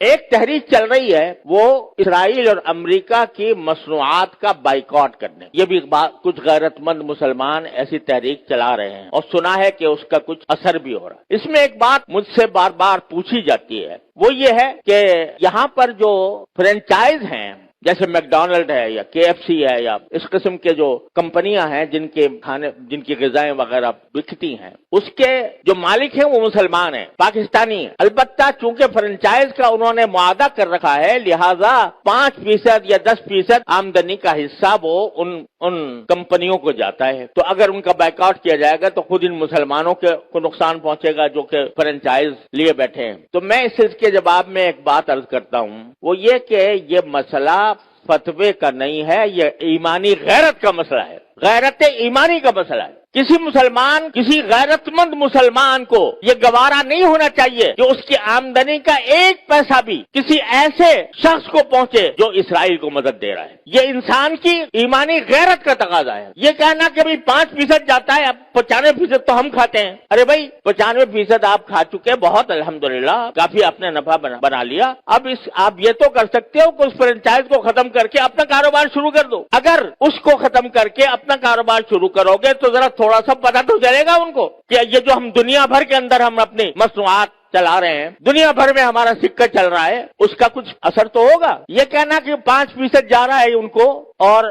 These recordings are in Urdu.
ایک تحریک چل رہی ہے وہ اسرائیل اور امریکہ کی مصنوعات کا بائیکاٹ کرنے، یہ بھی کچھ غیرت مند مسلمان ایسی تحریک چلا رہے ہیں اور سنا ہے کہ اس کا کچھ اثر بھی ہو رہا ہے۔ اس میں ایک بات مجھ سے بار بار پوچھی جاتی ہے، وہ یہ ہے کہ یہاں پر جو فرنچائز ہیں جیسے میک ڈونلڈ ہے یا کے ایف سی ہے یا اس قسم کے جو کمپنیاں ہیں جن کے کھانے جن کی غذائیں وغیرہ بکتی ہیں، اس کے جو مالک ہیں وہ مسلمان ہیں، پاکستانی ہیں۔ البتہ چونکہ فرنچائز کا انہوں نے معاہدہ کر رکھا ہے، لہذا 5% یا 10% آمدنی کا حصہ وہ ان کمپنیوں کو جاتا ہے۔ تو اگر ان کا بائیکاٹ کیا جائے گا تو خود ان مسلمانوں کو نقصان پہنچے گا جو کہ فرنچائز لیے بیٹھے ہیں۔ تو میں اس کے جواب میں ایک بات عرض کرتا ہوں، وہ یہ کہ یہ مسئلہ فتوے کا نہیں ہے، یہ ایمانی غیرت کا مسئلہ ہے، غیرت ایمانی کا مسئلہ ہے۔ کسی مسلمان، کسی غیرت مند مسلمان کو یہ گوارا نہیں ہونا چاہیے کہ اس کی آمدنی کا 1 پیسہ بھی کسی ایسے شخص کو پہنچے جو اسرائیل کو مدد دے رہا ہے۔ یہ انسان کی ایمانی غیرت کا تقاضا ہے۔ یہ کہنا کہ بھئی 5% جاتا ہے، اب 95% تو ہم کھاتے ہیں۔ ارے بھائی 95% آپ کھا چکے، بہت الحمدللہ، کافی آپ نے نفع بنا لیا۔ اب آپ یہ تو کر سکتے ہو کہ اس فرنچائز کو ختم کر کے اپنا کاروبار شروع کر دو۔ اگر اس کو ختم کر کے اپنا کاروبار شروع کرو گے تو ذرا تھوڑا سا پتہ تو چلے گا ان کو کہ یہ جو ہم دنیا بھر کے اندر ہم اپنی مصنوعات چلا رہے ہیں، دنیا بھر میں ہمارا سکہ چل رہا ہے، اس کا کچھ اثر تو ہوگا۔ یہ کہنا کہ 5% جا رہا ہے ان کو اور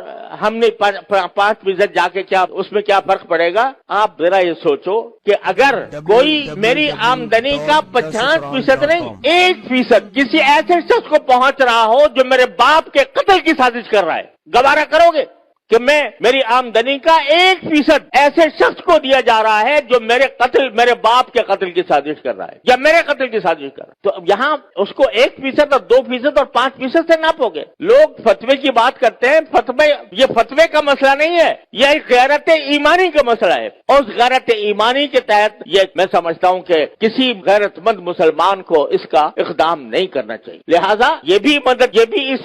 ہم نے 5% جا کے کیا اس میں کیا فرق پڑے گا؟ آپ ذرا یہ سوچو کہ اگر کوئی میری آمدنی کا 50% نہیں 1% کسی ایسے شخص کو پہنچ رہا ہو جو میرے باپ کے قتل کی سازش کر رہا ہے، گوارا کرو گے کہ میری آمدنی کا 1% ایسے شخص کو دیا جا رہا ہے جو میرے باپ کے قتل کی سازش کر رہا ہے یا میرے قتل کی سازش کر رہا ہے؟ تو یہاں اس کو 1% اور 2% اور 5% سے ناپو گے۔ لوگ فتوے کی بات کرتے ہیں، یہ فتوے کا مسئلہ نہیں ہے، یہ ایک غیرت ایمانی کا مسئلہ ہے، اور اس غیرت ایمانی کے تحت یہ میں سمجھتا ہوں کہ کسی غیرت مند مسلمان کو اس کا اقدام نہیں کرنا چاہیے۔ لہذا یہ بھی اس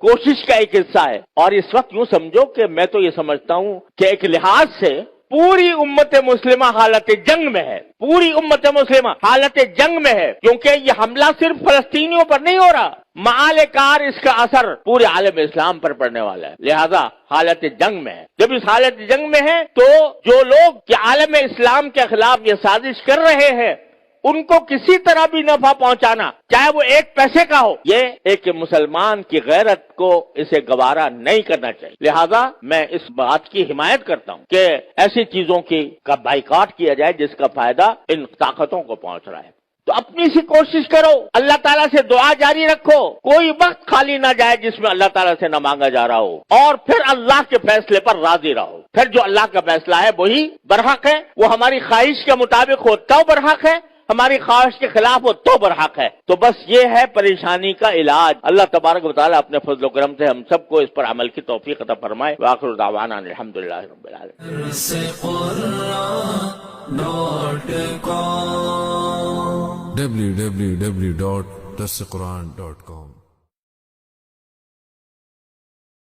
کوشش کا ایک حصہ ہے۔ اور اس وقت یوں سمجھو کہ میں تو یہ سمجھتا ہوں کہ ایک لحاظ سے پوری امت مسلمہ حالت جنگ میں ہے، پوری امت مسلمہ حالت جنگ میں ہے، کیونکہ یہ حملہ صرف فلسطینیوں پر نہیں ہو رہا، معال کار اس کا اثر پورے عالم اسلام پر پڑنے والا ہے۔ لہذا حالت جنگ میں ہے۔ جب اس حالت جنگ میں ہے تو جو لوگ عالم اسلام کے خلاف یہ سازش کر رہے ہیں ان کو کسی طرح بھی نفع پہنچانا، چاہے وہ 1 پیسے کا ہو، یہ ایک مسلمان کی غیرت کو اسے گوارا نہیں کرنا چاہیے۔ لہذا میں اس بات کی حمایت کرتا ہوں کہ ایسی چیزوں کا بائیکاٹ کیا جائے جس کا فائدہ ان طاقتوں کو پہنچ رہا ہے۔ تو اپنی سی کوشش کرو، اللہ تعالیٰ سے دعا جاری رکھو، کوئی وقت خالی نہ جائے جس میں اللہ تعالیٰ سے نہ مانگا جا رہا ہو، اور پھر اللہ کے فیصلے پر راضی رہو۔ پھر جو اللہ کا فیصلہ ہے وہی برحق ہے، وہ ہماری خواہش کے مطابق ہو تو برحق ہے، ہماری خواہش کے خلاف ہو تو برحق ہے۔ تو بس یہ ہے پریشانی کا علاج۔ اللہ تبارک و تعالیٰ اپنے فضل و کرم سے ہم سب کو اس پر عمل کی توفیق عطا فرمائے۔ وآخر دعوانا الحمدللہ رب العالمین۔ www.darsequran.com